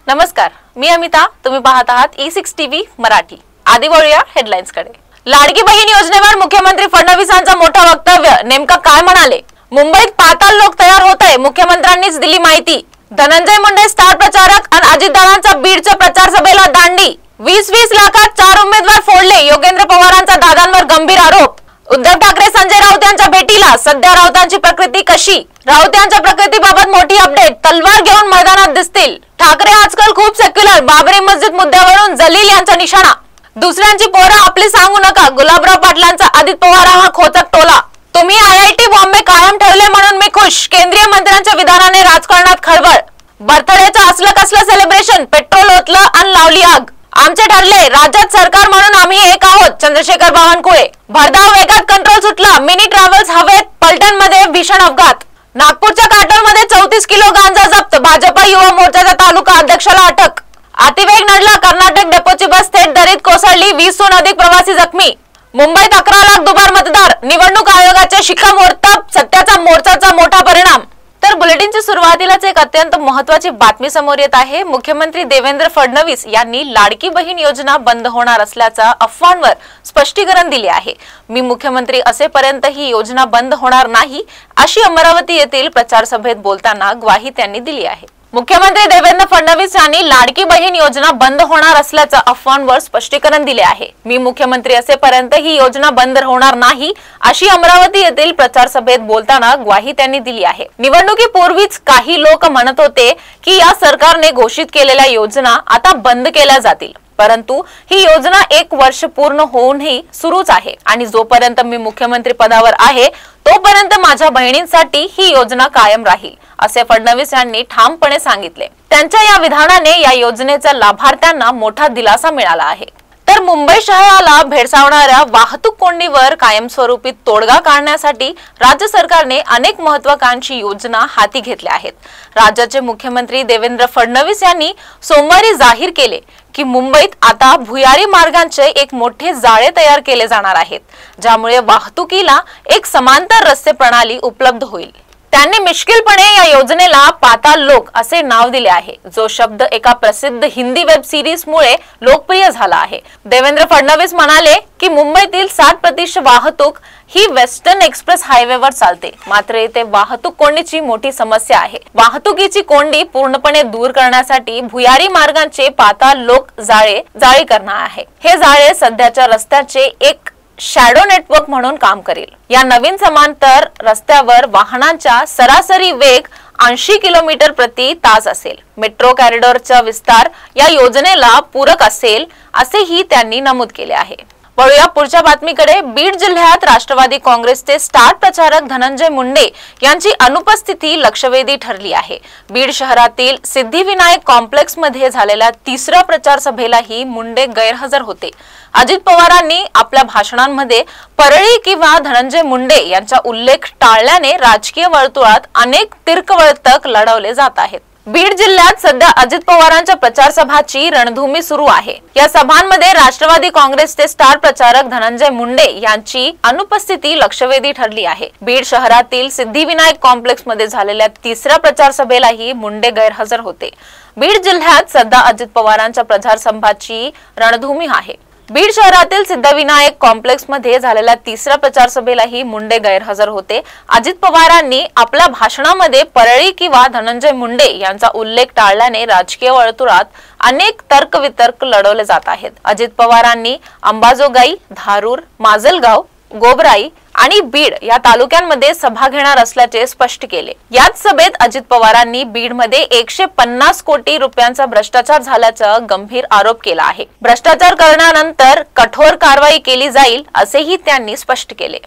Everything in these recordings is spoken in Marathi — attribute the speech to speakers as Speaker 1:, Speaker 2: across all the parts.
Speaker 1: नमस्कार, मी अमिता. तुम्ही पाहत आहात E6 टीव्ही मराठी. आधी वळूया हेडलाईन्स कडे. लाडकी बहीण योजनेवर मुख्यमंत्री फडणवीसांचा मोठा वक्तव्य. नेमका काय म्हणाले? मुंबईत पाताल लोक तयार होत आहे, मुख्यमंत्र्यांनीच दिली माहिती. धनंजय मुंडे स्टार प्रचारक आणि अजितदादांचा बीडच्या प्रचार सभेला दांडी. 20-20 लाखात 4 उमेदवार फोडले, योगेंद्र पवारांचा दादांवर गंभीर आरोप. उद्धव ठाकरे संजय राऊत यांच्या भेटीला. सध्या राऊतांची प्रकृती कशी? राऊत यांच्या प्रकृतीबाबत मोठी अपडेट. तलवार घेऊन मैदानात दिसतील. ठाकरे आजकाल खूप सेक्युलर. बाबरी मस्जिद मुद्द्यावरून जलील यांचा निशाणा. दुसऱ्यांची पोरं आपली सांगू नका. गुलाबराव पाटलांचा अजित पवार हा खोचक टोला. तुम्ही IIT बॉम्बे कायम ठेवले म्हणून मी खुश. केंद्रीय मंत्र्यांच्या विधानाने राजकारणात खळबळ. बर्थडेचं असलं कसलं सेलिब्रेशन. पेट्रोल ओतलं आणि लावली आग. आमचे ठरले, राज्यात सरकार म्हणून आम्ही एक आहोत. चंद्रशेखर बावनकुळे. भरधाव वेगात कंट्रोल सुटला. मिनी ट्रॅव्हल्स हवेत. पलटणमध्ये भीषण अपघात. नागपूरच्या काटोलमध्ये 34 किलो गांजा जप्त. भाजपा युवा मोर्चाच्या तालुका अध्यक्षाला अटक. अतिवेग नडला. कर्नाटक डेपोची बस थेट दरीत कोसळली. 20हून अधिक प्रवासी जखमी. मुंबईत 11 लाख दुबार मतदार. निवडणूक आयोगाचे शिक्कामोर्तब. सत्याचा मोर्चाचा मोठा परिणाम. तर बुलेटिनच्या सुरुवातीलाच एक अत्यंत महत्त्वाची बातमी समोर येत आहे. मुख्यमंत्री देवेंद्र फडणवीस यांनी लाडकी बहीण योजना बंद होणार असल्याचा अफवांवर स्पष्टीकरण दिले आहे. मी मुख्यमंत्री असेपर्यंत ही योजना बंद होणार नाही, अशी अमरावती येथील प्रचार सभेत बोलताना ग्वाही त्यांनी दिली आहे. मुख्यमंत्री देवेंद्र फडणवीस यांनी लाडकी बहीण योजना बंद होणार असल्याचं अफवांवर स्पष्टीकरण दिले आहे. मी मुख्यमंत्री असेपर्यंत ही योजना बंद होणार नाही, अशी अमरावती येथील प्रचार सभेत बोलताना ग्वाही त्यांनी दिली आहे. निवडणुकीपूर्वीच काही लोक म्हणत होते की या सरकारने घोषित केलेल्या योजना आता बंद केल्या जातील, परंतु ही योजना 1 वर्ष पूर्ण होऊनही सुरूच आहे आणि जोपर्यंत मी मुख्यमंत्री पदावर आहे तोपर्यंत माझ्या बहिणींसाठी ही योजना कायम राहील, असे फडणवीस यांनी ठामपणे सांगितले. त्यांच्या या विधानाने या योजनेचा लाभार्थ्यांना मोठा दिलासा मिळाला आहे. तर मुंबई शहराला भेडसावणाऱ्या वाहतूक कोंडीवर कायमस्वरूपी तोडगा काढण्यासाठी राज्य सरकारने अनेक महत्त्वाकांक्षी योजना हाती घेतल्या आहेत. राज्याचे मुख्यमंत्री देवेंद्र फडणवीस यांनी सोमवारी जाहीर केले की मुंबईत आता भुयारी मार्गांचे एक मोठे जाळे तयार केले जाणार आहेत, ज्यामुळे वाहतुकीला एक समांतर रस्ते प्रणाली उपलब्ध होईल. त्यांनी मिश्किलपणे या योजनेला पाताल लोक असे नाव दिले आहे, जो शब्द एका प्रसिद्ध हिंदी वेब सिरीज मुळे लोकप्रिय झाला आहे. देवेंद्र फडणवीस म्हणाले की मुंबईतील 60% वाहतूक ही वेस्टर्न एक्सप्रेस हायवेवर चालते, मात्र येथे वाहतूक कोंडीची मोठी समस्या आहे. वाहतुकीची कोंडी पूर्णपणे दूर करण्यासाठी भुयारी मार्गांचे पाताल लोक जाळी करणार आहे. हे जाळे सध्याच्या रस्त्याचे एक शॅडो नेटवर्क म्हणून काम करेल. या नवीन समांतर रस्त्यावर वाहनांचा सरासरी वेग 80 किलोमीटर प्रति तास असेल. मेट्रो कॉरिडॉरचा विस्तार या योजनेला पूरक असेल, असेही त्यांनी नमूद केले आहे. वळूया पुढच्या बातमीकडे. बीड जिल्ह्यात राष्ट्रवादी काँग्रेसचे स्टार प्रचारक धनंजय मुंडे यांची अनुपस्थिती लक्षवेधी ठरली आहे. बीड शहरातील सिद्धिविनायक कॉम्प्लेक्स मध्ये झालेल्या 3ऱ्या प्रचार सभेलाही मुंडे गैरहजर होते. अजित पवारांनी आपल्या भाषणांमध्ये परळी किंवा धनंजय मुंडे यांचा उल्लेख टाळल्याने राजकीय वर्तुळात अनेक तिरकवळतक लढवले जात आहेत. बीड जिल्ह्यात सध्या अजित पवारांच्या प्रचार सभाची रणधुमी सुरू आहे. या सभांमध्ये राष्ट्रवादी काँग्रेसचे स्टार प्रचारक धनंजय मुंडे यांची अनुपस्थिती लक्षवेधी ठरली आहे. बीड शहरातील सिद्धिविनायक कॉम्प्लेक्स मध्ये झालेल्या 3ऱ्या प्रचार सभेलाही मुंडे गैरहजर होते. बीड जिल्ह्यात सध्या अजित पवारांच्या प्रचार सभाची रणधुमी आहे. बीड शहरातील सिद्धिविनायक कॉम्प्लेक्स मध्ये झालेल्या 3ऱ्या प्रचार सभेलाही मुंडे गैरहजर होते. अजित पवारांनी आपल्या भाषणामध्ये परळी किंवा धनंजय मुंडे यांचा उल्लेख टाळल्याने राजकीय वर्तुळात अनेक तर्कवितर्क लढवले जात आहेत. अजित पवारांनी अंबाजोगाई, धारूर, माजलगाव, गोबराई आणि बीड या तालुक्यांमध्ये सभा घेणार असल्याचे स्पष्ट केले. याच सभेत अजित पवारांनी बीडमध्ये 150 कोटी रुपयांचा भ्रष्टाचार झाल्याचा गंभीर आरोप केला आहे. भ्रष्टाचार करण्यानंतर कठोर कारवाई केली जाईल, असेही त्यांनी स्पष्ट केले.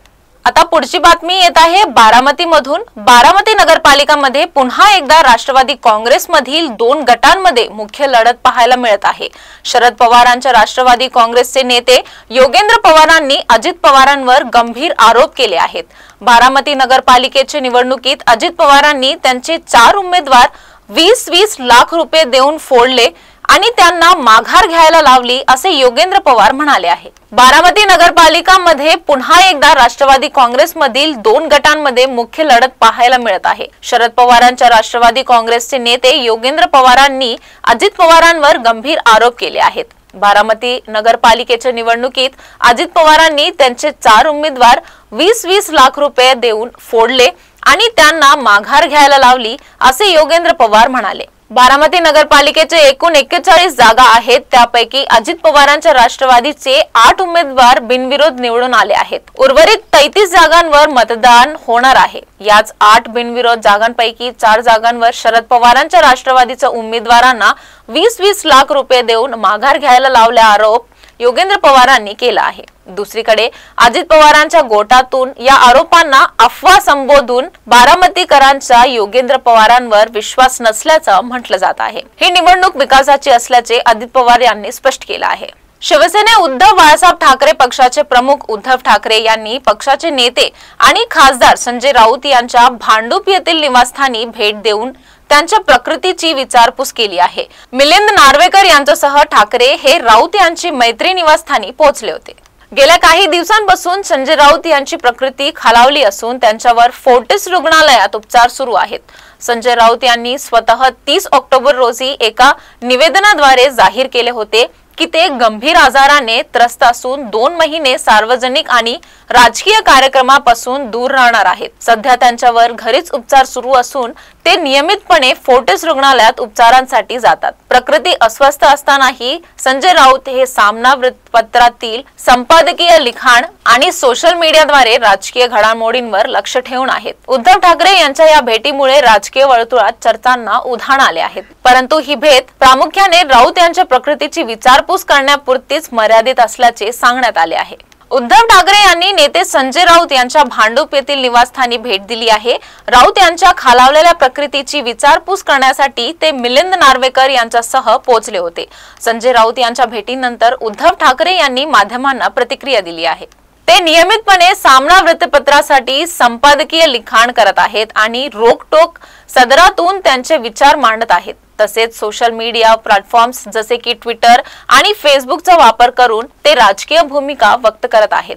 Speaker 1: आता पुढची बातमी येत आहे बारामती मधून. बारामती नगरपालिकामध्ये पुन्हा एकदा राष्ट्रवादी काँग्रेसमधील 2 गटांमध्ये मुख्य लढत पाहायला मिळत आहे. शरद पवारांच्या राष्ट्रवादी काँग्रेसचे नेते योगेंद्र पवारांनी अजित पवारांवर गंभीर आरोप केले आहेत. बारामती नगरपालिकेच्या निवडणुकीत अजित पवारांनी त्यांचे 4 उमेदवार 20-20 लाख रुपये देऊन फोडले आणि त्यांना माघार घ्यायला लावली असे योगेंद्र पवार म्हणाले आहे। बारामती नगरपालिकामध्ये पुन्हा एकदा राष्ट्रवादी काँग्रेसमधील 2 गटांमध्ये मुख्य लढत पाहायला मिळत आहे। शरद पवारांच्या राष्ट्रवादी काँग्रेसचे नेते योगेंद्र पवारांनी अजित पवारांवर गंभीर आरोप केले आहेत। बारामती नगरपालिकेच्या निवडणुकीत अजित पवारांनी त्यांचे 4 उमेदवार 20-20 लाख रुपये देऊन फोडले आणि त्यांना माघार घ्यायला लावली असे योगेंद्र पवार म्हणाले। बारामती नगरपालिकेचे एकूण 41 जागा आहेत, त्यापैकी अजित पवारांच्या राष्ट्रवादीचे 8 उमेदवार बिनविरोध निवडून आले आहेत। उर्वरित 33 जागांवर मतदान होणार आहे। याच 8 बिनविरोध जागांपैकी 4 जागांवर शरद पवारांच्या राष्ट्रवादीच्या उमेदवारांना 20-20 लाख रुपये देऊन माघार घ्यायला लावल्याचा आरोप योगेंद्र पवारांनी केला आहे। दुसरीकडे अजित पवारांच्या गोटातून या आरोपांना अफवा संबोधून बारामतीकरांचा योगेंद्र पवारांवर विश्वास नसल्याचं म्हटलं जात आहे। ही निवडणूक विकासाची असल्याचे अजित पवार यांनी स्पष्ट केलं आहे। शिवसेना उद्धव बाळासाहेब ठाकरे पक्षाचे प्रमुख उद्धव ठाकरे यांनी पक्षाचे नेते आणि खासदार संजय राऊत यांच्या भांडूप येथील निवासस्थानी भेट देऊन त्यांच्या प्रकृतीची विचारपूस केली आहे। मिलिंद नार्वेकर यांच्यासह ठाकरे हे राऊत यांची मैत्री निवासस्थानी पोहोचले होते। गेल्या काही दिवसांपासून संजय राऊत यांची प्रकृती खालावली असून त्यांच्यावर फोर्टिस रुग्णालयात उपचार सुरू आहेत। संजय राऊत यांनी स्वतः 30 ऑक्टोबर रोजी एका निवेदनाद्वारे जाहीर केले होते की ते गंभीर आजाराने त्रस्त असून 2 महिने सार्वजनिक आणि राजकीय कार्यक्रमापासून दूर राहणार आहेत। सध्या त्यांच्यावर घरीच उपचार सुरू असून ते नियमितपणे फोर्टिस रुग्णालयात उपचारांसाठी जातात। प्रकृती अस्वस्थ असतानाही संजय राऊत हे सामना वृत्तपत्रातील संपादकीय लिखाण आणि सोशल मीडियाद्वारे राजकीय घडामोडींवर लक्ष ठेवून आहेत। उद्धव ठाकरे यांच्या या भेटीमुळे राजकीय वर्तुळात चर्चांना उधाण आले आहेत, परंतु ही भेट प्रामुख्याने राऊत यांच्या प्रकृतीची विचारपूस करण्यापुरतीच मर्यादित असल्याचे सांगण्यात आले आहे। उद्धव ठाकरे यांनी नेते संजय राऊत यांच्या भांडूप येथील निवासस्थानी भेट दिली आहे। राऊत यांच्या खालावलेल्या प्रकृतीची विचारपूस करण्यासाठी ते मिलिंद नार्वेकर यांच्यासह पोहोचले होते। संजय राऊत यांच्या भेटीनंतर उद्धव ठाकरे यांनी माध्यमांना प्रतिक्रिया दिली आहे। ते नियमितपणे सामना वृत्तपत्रासाठी संपादकीय लिखाण करत आहेत आणि रोकटोक सदरातून त्यांचे विचार मांडत आहेत। तसेच सोशल मीडिया प्लॅटफॉर्म्स जसे की ट्विटर आणि फेसबुकचा वापर करून ते राजकीय भूमिका व्यक्त करत आहेत।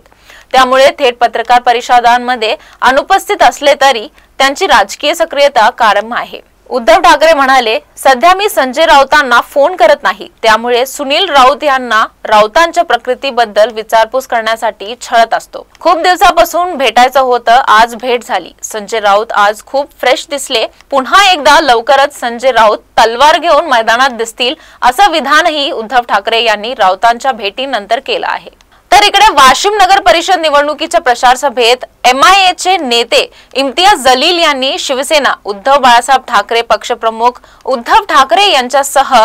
Speaker 1: त्यामुळे थेट पत्रकार परिषदांमध्ये अनुपस्थित असले तरी त्यांची राजकीय सक्रियता कायम आहे। उद्धव ठाकरे म्हणाले, सध्या मी संजय राऊतांना फोन करत नाही, त्यामुळे सुनील राऊत यांना राऊतांच्या प्रकृतीबद्दल विचारपूस करण्यासाठी छळत असतो। खूप दिवसापासून भेटायचं होतं, आज भेट झाली। संजय राऊत आज खूप फ्रेश दिसले। पुन्हा एकदा लवकरच संजय राऊत तलवार घेऊन मैदानात दिसतील असं विधानही उद्धव ठाकरे यांनी राऊतांच्या भेटीनंतर केलं आहे। तर इकडे वाशिम नगर परिषद निवडणुकीच्या प्रचार सभेत MIAचे नेते इम्तियाज जलील यांनी शिवसेना उद्धव बाळासाहेब ठाकरे पक्षप्रमुख उद्धव ठाकरे यांच्यासह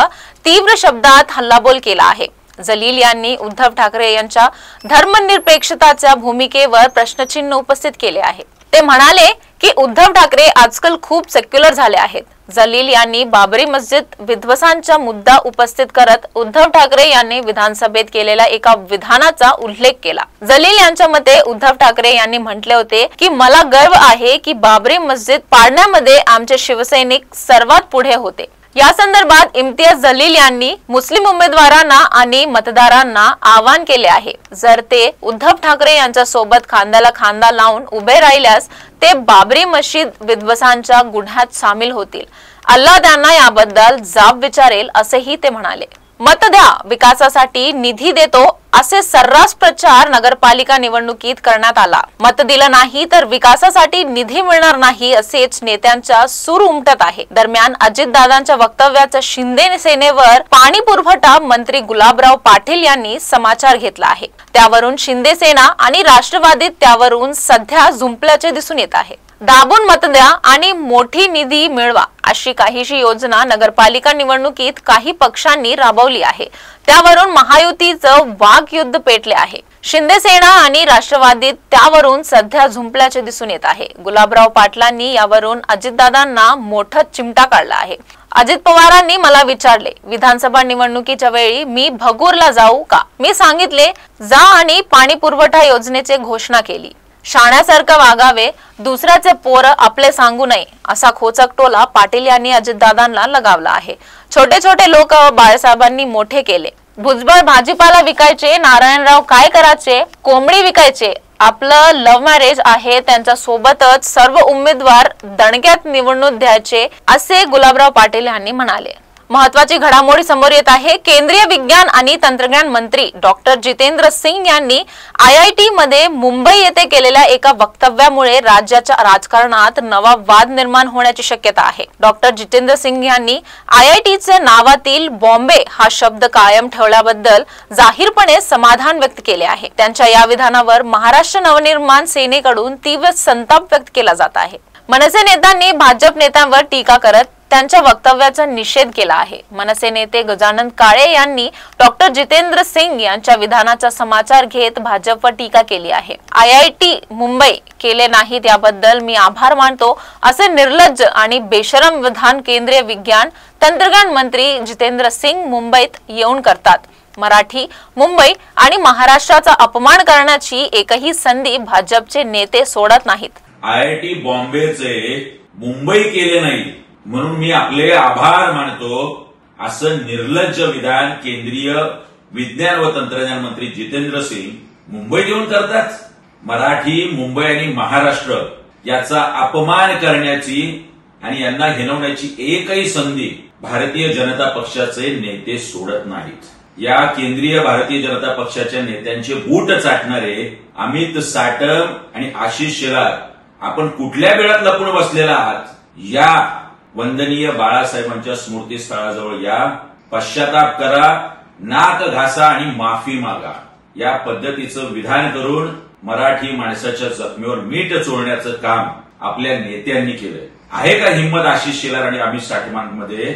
Speaker 1: तीव्र शब्दात हल्लाबोल केला आहे। जलील यांनी उद्धव ठाकरे यांच्या धर्मनिरपेक्षताच्या भूमिकेवर प्रश्नचिन्ह उपस्थित केले आहे। ते म्हणाले की उद्धव ठाकरे आजकाल खूप सेक्युलर झाले आहेत। जलील यांनी बाबरी मस्जिद विध्वंसाचा मुद्दा उपस्थित करत उद्धव ठाकरे यांनी विधानसभेत केलेल्या एका विधानाचा उल्लेख केला। जलील यांच्या मते उद्धव ठाकरे यांनी म्हटले होते की मला गर्व आहे की बाबरी मस्जिद पाडण्यामध्ये आमचे शिवसैनिक सर्वात पुढे होते। या संदर्भात इम्तियाज जलील यांनी मुस्लिम उमेदवारांना आणि मतदारांना आवाहन केले आहे, जर ते उद्धव ठाकरे यांच्या सोबत खांद्याला खांदा लावून उभे राहिल्यास ते बाबरी मस्जिद विध्वंसाच्या गुन्ह्यात सामील होतील। अल्लाह त्यांना याबद्दल जाब विचारेल असेही ते म्हणाले। मत द्या, विकासासाठी निधी देतो असे सर्रास प्रचार नगरपालिका निवडणुकीत करण्यात आला। मत दिलं नाही तर विकासासाठी निधी मिळणार नाही असेच नेत्यांचा सूर उमटत आहे। दरम्यान अजितदादांच्या वक्तव्याचा शिंदे सेनेवर पाणी पुरवठा मंत्री गुलाबराव पाटील यांनी समाचार घेतला आहे। त्यावरून शिंदे सेना आणि राष्ट्रवादीत त्यावरून सध्या झुंपल्याचे दिसून येत आहे। दाबून मत द्या आणि मोठी निधी मिळवा अशी काहीशी योजना नगरपालिका निवडणुकीत काही पक्षांनी राबवली आहे। त्यावरून महायुतीचं वाघयुद्ध पेटले आहे। शिंदे सेना आणि राष्ट्रवादीत त्यावरून सध्या झुंपल्याचे दिसून येत आहे। गुलाबराव पाटलांनी यावरून अजितदादांना मोठा चिमटा काढला आहे। अजित पवारांनी मला विचारले, विधानसभा निवडणुकीच्या वेळी मी भगूरला जाऊ का? मी सांगितले जा आणि पाणी पुरवठा योजनेची घोषणा केली। शाण्यासारखं वागावे, दुसऱ्याचे पोर आपले सांगू नये असा खोचक टोला पाटील यांनी अजितदादांना लगावला आहे. छोटे छोटे लोक बाळासाहेबांनी मोठे केले. भुजबळ भाजीपाला विकायचे, नारायणराव काय करायचे, कोंबडी विकायचे. आपलं लव्ह मॅरेज आहे, त्यांच्या सोबतच सर्व उमेदवार दणक्यात निवडणूक द्यायचे असे गुलाबराव पाटील यांनी म्हणाले. महत्वाची घडामोडी समोर येत आहे. केंद्रीय विज्ञान आणि तंत्रज्ञान मंत्री डॉक्टर जितेंद्र सिंग यांनी IIT मध्ये मुंबई येथे केलेल्या एका वक्तव्यामुळे राज्याच्या राजकारणात नवा वाद निर्माण होण्याची शक्यता आहे. डॉक्टर जितेंद्र सिंग यांनी IITचे नावातील बॉम्बे हा शब्द कायम ठेवल्याबद्दल जाहीरपणे समाधान व्यक्त केले आहे. त्यांच्या या विधानावर महाराष्ट्र नवनिर्माण सेनेकडून तीव्र संताप व्यक्त केला जात आहे. मनसे नेत्यांनी भाजप नेत्यांवर टीका करत त्यांच्या वक्तव्याचा निषेध केला आहे. मनसे नेते गजानन काळे यांनी डॉक्टर जितेंद्र सिंग यांच्या विधानाचा समाचार घेत भाजपवर टीका केली आहे. IIT मुंबई केले नाहीत याबद्दल मी आभार मानतो असे निर्लज्ज आणि बेशरम विधान केंद्रीय विज्ञान तंत्रज्ञान मंत्री जितेंद्र सिंग मुंबईत येऊन करतात. मराठी, मुंबई आणि महाराष्ट्राचा अपमान करण्याची एकही संधी भाजपचे नेते सोडत नाहीत.
Speaker 2: IIT बॉम्बेचे मुंबई केले नाही म्हणून मी आपले आभार मानतो असं निर्लज्ज विधान केंद्रीय विज्ञान व तंत्रज्ञान मंत्री जितेंद्र सिंग मुंबईत येऊन करतात. मराठी, मुंबई आणि महाराष्ट्र याचा अपमान करण्याची आणि यांना हिणवण्याची एकही संधी भारतीय जनता पक्षाचे नेते सोडत नाहीत. या केंद्रीय भारतीय जनता पक्षाच्या नेत्यांचे बूट चाटणारे अमित साटम आणि आशिष शेलार आपण कुठल्या वेळात लपून बसलेला आहात? या वंदनीय बाळासाहेबांच्या स्मृतीस्थळाजवळ या, पश्चाताप करा, नाक घासा आणि माफी मागा. या पद्धतीचं विधान करून मराठी माणसाच्या जखमेवर मीठ चोळण्याचं काम आपल्या नेत्यांनी केलंय. आहे का हिंमत आशिष शेलार आणि अमित साटमांमध्ये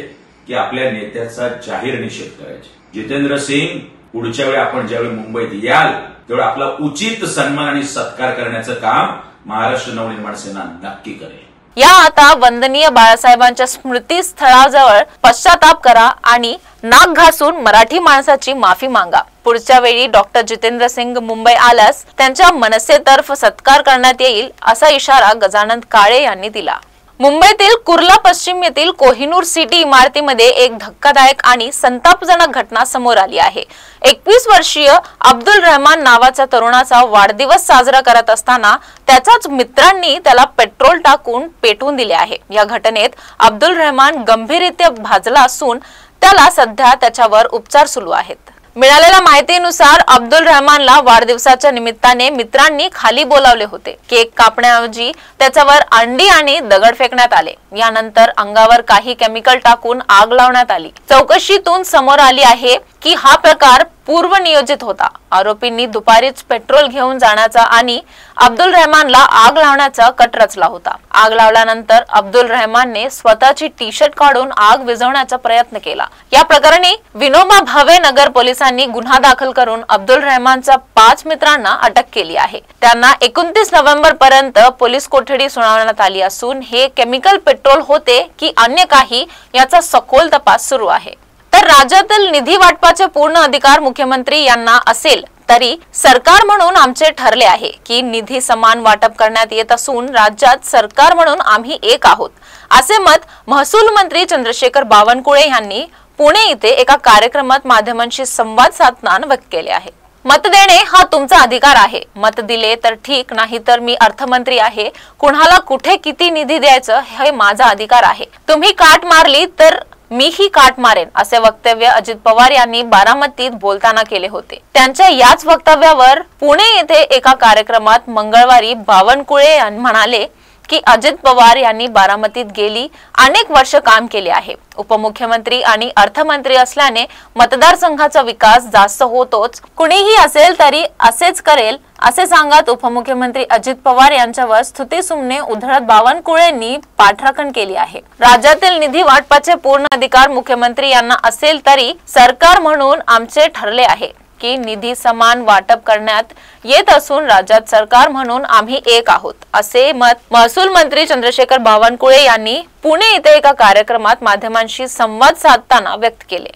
Speaker 2: की आपल्या नेत्याचा जाहीर निषेध करायचे? जितेंद्र सिंग, पुढच्या वेळी आपण ज्यावेळी मुंबईत याल तेवढं आपला उचित सन्मान आणि सत्कार करण्याचं काम महाराष्ट्र नवनिर्माण सेना नक्की करेल.
Speaker 1: या आता वंदनीय बाळासाहेबांच्या स्मृतीस्थळाजवळ पश्चाताप करा आणि नाक घासून मराठी माणसाची माफी मागा. पुढच्या वेळी डॉक्टर जितेंद्र सिंग मुंबई आल्यास त्यांच्या मनसेतर्फ सत्कार करण्यात येईल असा इशारा गजानन काळे यांनी दिला. मुंबईतील कुर्ला पश्चिम येथील कोहिनूर सिटी इमारतीमध्ये एक धक्कादायक आणि संतापजनक घटना समोर आली आहे. 21 वर्षीय अब्दुल रहमान नावाच्या तरुणाचा वाढदिवस साजरा करत असताना त्याच्याच मित्रांनी त्याला पेट्रोल टाकून पेटवून दिले आहे. या घटनेत अब्दुल रहमान गंभीररित्या भाजला असून त्याला सध्या त्याच्यावर उपचार सुरू आहेत. मिळालेल्या माहितीनुसार अब्दुल रहमानला वाढदिवसाच्या निमित्ताने मित्रांनी खाली बोलावले होते. केक कापण्याऐवजी त्याच्यावर अंडी आणि दगड फेकण्यात आले. यानंतर अंगावर काही केमिकल टाकून आग लावण्यात आली. चौकशीतून समोर आली आहे की हा प्रकार पूर्वनियोजित होता. आरोपींनी दुपारीच पेट्रोल घेऊन जाण्याचा आणि अब्दुल रहमानला आग लावण्याचा कट रचला होता. आग लावल्यानंतर अब्दुल रहमानने स्वतःची टी-शर्ट काढून आग विझवण्याचा प्रयत्न केला. या प्रकरणी विनोबा भावे नगर पोलिसांनी गुन्हा दाखल करून अब्दुल रहमानच्या 5 मित्रांना अटक केली आहे. त्यांना 29 नोव्हेंबर पर्यंत पोलीस कोठडी सुनावण्यात आली असून हे केमिकल पेट्रोल होते की अन्य काही याचा सखोल तपास सुरू आहे. तर राज्यातील निधी वाटपाचे पूर्ण अधिकार मुख्यमंत्री यांना असेल तरी सरकार म्हणून आमचे ठरले आहे की निधी समान वाटप करण्यात येत असून राज्यात सरकार म्हणून आम्ही एक आहोत असे मत महसूल मंत्री चंद्रशेखर बावनकुळे यांनी पुणे येथे एका कार्यक्रमात माध्यमांशी संवाद साधताना व्यक्त केले आहे. मत देणे हा तुमचा अधिकार आहे. मत दिले तर ठीक, नाही तर मी अर्थमंत्री आहे. कुणाला कुठे किती निधी द्यायचं हे माझा अधिकार आहे. तुम्ही काट मारली तर मीही काट मारेन असे वक्तव्य अजित पवार यांनी बारामतीत बोलताना केले होते. त्यांच्या याच वक्तव्यावर पुणे येथे एका कार्यक्रमात मंगळवारी बावनकुळे म्हणाले की अजित पवार यांनी बारामतीत गेली अनेक वर्ष काम केले आहे. उपमुख्यमंत्री आणि अर्थमंत्री असल्याने मतदारसंघाचा विकास जास्त होतोच. कुणीही असेल तरी असेच करेल असे सांगत उपमुख्यमंत्री अजित पवार यांच्यावर स्तुतिसुमने उधळत बावनकुळेंनी पाठराखण केली आहे. राज्यातील निधी वाटपाचे पूर्ण अधिकार मुख्यमंत्री यांना असेल तरी सरकार म्हणून आमचे ठरले आहे की निधी समान वाटप करण्यात येत असून राज्यात सरकार म्हणून आम्ही एक आहोत असे मत महसूल मंत्री चंद्रशेखर बावनकुळे यांनी पुणे येथे एका कार्यक्रमात माध्यमांशी संवाद साधताना व्यक्त केले.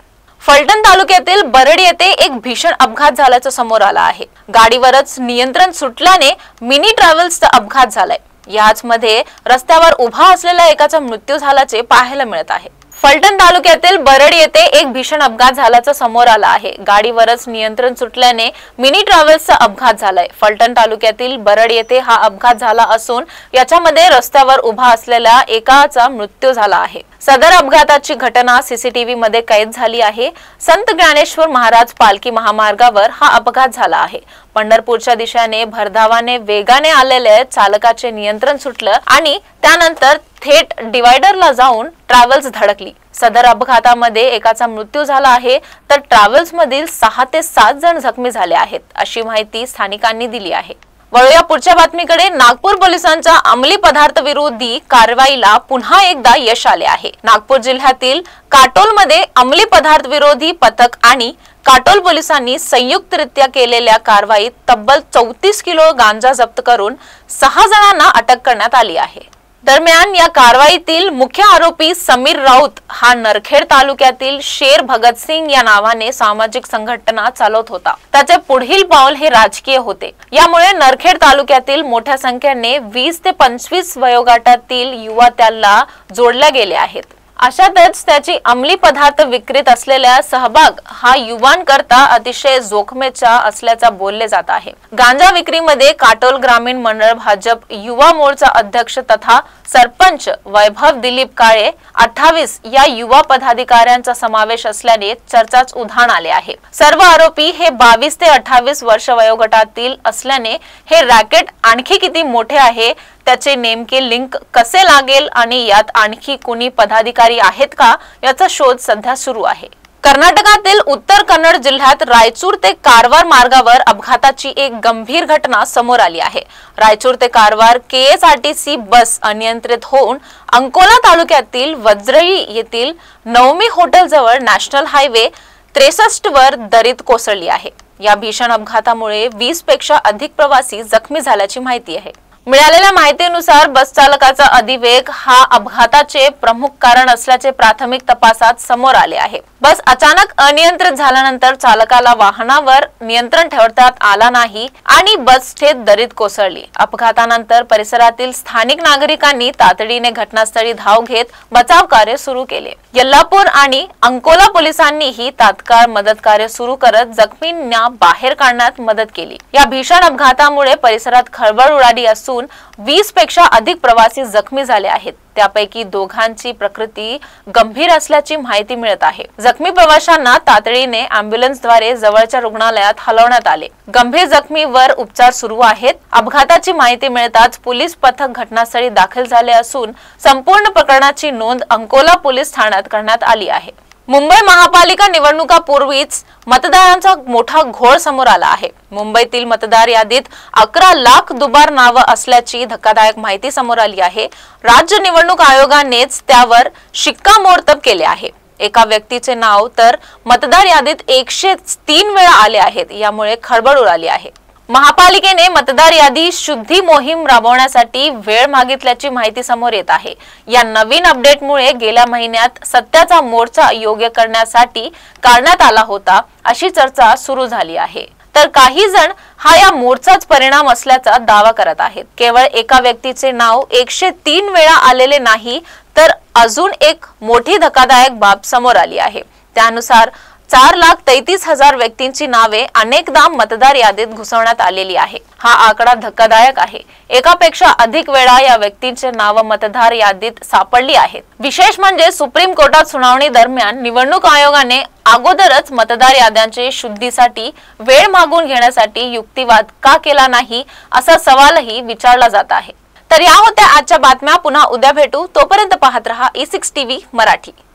Speaker 1: फलटण तालुक्यातील बरड येथे एक भीषण अपघात झाल्याचं समोर आलं आहे। गाडीवरच नियंत्रण सुटल्याने मिनी ट्रॅव्हल्सचा अपघात झालाय। याच मध्ये रस्त्यावर उभा असलेल्या एकाचा मृत्यू झाल्याचे पाहायला मिळत आहे। फलटण तालुक्यातील बरड येथे एक भीषण अपघात झाल्याचं समोर आलं आहे। गाडीवरच नियंत्रण सुटल्याने मिनी ट्रॅव्हल्सचा अपघात झालाय। फलटण तालुक्यातील बरड येथे हा अपघात झाला असून याच्यामध्ये रस्त्यावर उभा असलेल्या एकाचा मृत्यू झाला आहे। सदर अपघाताची घटना सीसीटीव्ही मध्ये कैद झाली आहे। संत ज्ञानेश्वर महाराज पालखी महामार्गावर हा अपघात झाला आहे। पंढरपूरच्या दिशेने भरधावाने वेगाने आलेल्या चालकाचे नियंत्रण सुटलं आणि त्यानंतर थेट डिवायडरला जाऊन ट्रॅव्हल्स धडकली। सदर अपघातामध्ये एकाचा मृत्यू झाला आहे तर ट्रॅव्हल्स मधील 6 ते 7 जण जखमी झाले आहेत, अशी माहिती स्थानिकांनी दिली आहे। वळूया पुढच्या बातमीकडे। नागपूर पोलिसांच्या अंमली पदार्थ विरोधी कारवाईला पुन्हा एकदा यश आले आहे। नागपूर जिल्ह्यातील काटोलमध्ये अंमली पदार्थ विरोधी पथक आणि काटोल पोलिसांनी संयुक्तरित्या केलेल्या कारवाईत तब्बल 34 किलो गांजा जप्त करून 6 जणांना अटक करण्यात आली आहे। दरम्यान या कारवाईतील मुख्य आरोपी समीर राऊत हा नरखेड तालुक्यातील शेर भगत सिंग या नावाने सामाजिक संघटना चालवत होता। त्याचे पुढील पाऊल हे राजकीय होते। यामुळे नरखेड तालुक्यातील मोठ्या संख्येने 20 ते 25 वयोगटातील युवा त्याला जोडले गेले आहेत। अशातच त्याची अंमली पदार्थ विक्रीत असलेल्या सहभाग हा युवांकरता अतिशय जोखमीचा असल्याचा बोलले जात आहे। गांजा विक्रीमध्ये काटोल ग्रामीण मंडळ भाजप युवा मोर्चा अध्यक्ष तथा सरपंच वैभव दिलीप काळे 28 या युवा पदाधिकाऱ्यांचा समावेश असल्याने चर्चाच उधाण आले आहे। सर्व आरोपी हे 22 ते 28 वर्ष वयोगटातील असल्याने हे रॅकेट आणखी किती मोठे आहे, त्याचे नेमके लिंक कसे लागेल आणि यात आणखी कोणी पदाधिकारी आहेत का याचा शोध सध्या सुरू आहे। कर्नाटकातील उत्तर कन्नड जिल्ह्यात रायचूर ते कारवार मार्गावर अपघाताची एक गंभीर घटना समोर आली आहे। रायचूर ते कारवार KSRTC बस अनियंत्रित होऊन अंकोला तालुक्यातील वज्रई येथील नवमी हॉटेल जवळ नॅशनल हायवे 63 वर दरीत कोसळली आहे। या भीषण अपघातामुळे 20 पेक्षा अधिक प्रवासी जखमी झाल्याची माहिती आहे। मिळालेल्या माहितीनुसार बस चालकाचा अतिवेग हा अपघाताचे प्रमुख कारण असल्याचे प्राथमिक तपासात समोर आले आहे। बस अचानक अनियंत्रित झाल्यानंतर चालकाला वाहनावर नियंत्रण ठेवता आला नाही आणि बस थेट दरीत कोसळली। अपघातानंतर परिसरातील स्थानिक नागरिकांनी तातडीने घटनास्थळी धाव घेत बचाव कार्य सुरू केले। यल्लापूर आणि अंकोला पोलिसांनीही तात्काळ मदत कार्य सुरू करत जखमींना बाहेर काढण्यात मदत केली। या भीषण अपघातामुळे परिसरात खळबळ उडाली असून 20 पेक्षा अधिक प्रवासी जखमी झाले आहेत। त्यापैकी दोघांची प्रकृती गंभीर असल्याची माहिती मिळत आहे। जखमी प्रवाशांना तातडीने अँब्युलन्सद्वारे जवळच्या रुग्णालयात हलवण्यात आले। गंभीर जखमीवर उपचार सुरू आहेत। अपघाताची माहिती मिळताच पोलीस पथक घटनास्थळी दाखल झाले असून संपूर्ण प्रकरणाची नोंद अंकोला पोलीस ठाण्यात करण्यात आली आहे। मुंबई महापालिका निवडणुकापूर्वीच मतदारांचा मोठा घोळ समोर आला आहे। मुंबईतील मतदार यादीत 11 लाख दुबार नावं असल्याची धक्कादायक माहिती समोर आली आहे। राज्य निवडणूक आयोगानेच त्यावर शिक्कामोर्तब केले आहे। एका व्यक्तीचे नाव तर मतदार यादीत 103 वेळा आले आहेत। यामुळे खळबळ उडाली आहे। महापालिकेने मतदार यादी शुद्धी मोहीम राबवण्यासाठी वेळ मागितल्याची माहिती समोर येत आहे। या नवीन अपडेटमुळे गेल्या महिन्यात सत्याचा मोर्चा योग्य करण्यासाठी काढण्यात आला होता, अशी चर्चा सुरू झाली आहे। तर काही जण हा या मोर्चाच परिणाम असल्याचा दावा करत आहेत। केवळ एका व्यक्तीचे नाव 103 वेळा आलेले नाही तर अजून एक मोठी धक्कादायक बाब समोर आली आहे। त्यानुसार 4,33,000 व्यक्तींची नावे अनेकदा मतदार यादीत घुसवण्यात आलेली आहे। हा आकडा धक्कादायक आहे। एकापेक्षा अधिक वेळा या व्यक्तींचे नाव मतदार यादीत सापडली आहेत। विशेष म्हणजे सुप्रीम कोर्टात सुनावणी दरम्यान निवडणूक आयोगाने अगोदरच मतदार याद्यांचे शुद्धीसाठी वेळ मागून घेण्यासाठी युक्तिवाद का केला नाही, असा सवालही विचारला जात आहे। तर या होत्या आजच्या बातम्या। पुन्हा उद्या भेटू, तोपर्यंत पाहत रहा E6 TV मराठी।